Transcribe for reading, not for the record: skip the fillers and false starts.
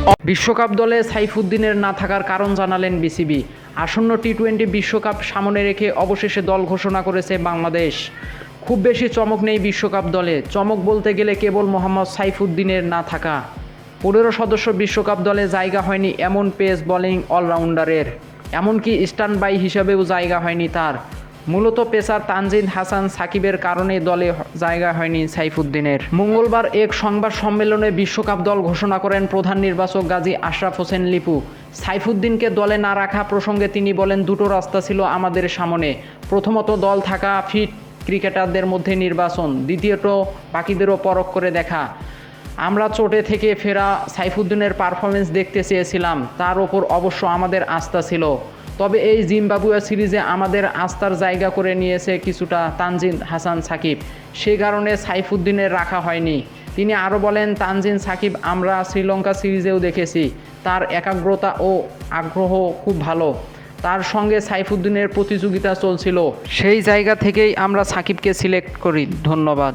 বিশ্বকাপ দলে সাইফুদ্দিনের না থাকার কারণ জানালেন বিসিবি। আসন্ন টি-20 বিশ্বকাপ সামনে রেখে অবশেষে দল ঘোষণা করেছে বাংলাদেশ। খুব বেশি চমক নেই বিশ্বকাপ দলে, চমক বলতে গেলে কেবল মোহাম্মদ সাইফুদ্দিনের না থাকা। 15 সদস্য বিশ্বকাপ দলে জায়গা হয়নি এমন পেস বোলিং অলরাউন্ডারের, এমনকি স্ট্যান্ড বাই হিসেবেও জায়গা হয়নি তার। মূলত পেসার তানজিদ হাসান সাকিবের কারণে দলে জায়গা হয়নি সাইফুদ্দিনের। মঙ্গলবার এক সংবাদ সম্মেলনে বিশ্বকাপ দল ঘোষণা করেন প্রধান নির্বাচক গাজী আশরাফ হোসেন লিপু। সাইফুদ্দিনকে দলে না রাখা প্রসঙ্গে তিনি বলেন, দুটো রাস্তা ছিল আমাদের সামনে। প্রথমত দল থাকা ফিট ক্রিকেটারদের মধ্যে নির্বাচন, দ্বিতীয়ত বাকিদেরও পরখ করে দেখা। আমরা চোটে থেকে ফেরা সাইফুদ্দিনের পারফরমেন্স দেখতে চেয়েছিলাম, তার ওপর অবশ্য আমাদের আস্থা ছিল। তবে এই জিম্বাবুয়ে সিরিজে আমাদের আস্থার জায়গা করে নিয়েছে কিছুটা তানজিদ হাসান সাকিব, সে কারণে সাইফুদ্দিনের রাখা হয়নি। তিনি আরও বলেন, তানজিদ সাকিব আমরা শ্রীলঙ্কা সিরিজেও দেখেছি, তার একাগ্রতা ও আগ্রহ খুব ভালো। তার সঙ্গে সাইফুদ্দিনের প্রতিযোগিতা চলছিল, সেই জায়গা থেকেই আমরা সাকিবকে সিলেক্ট করি। ধন্যবাদ।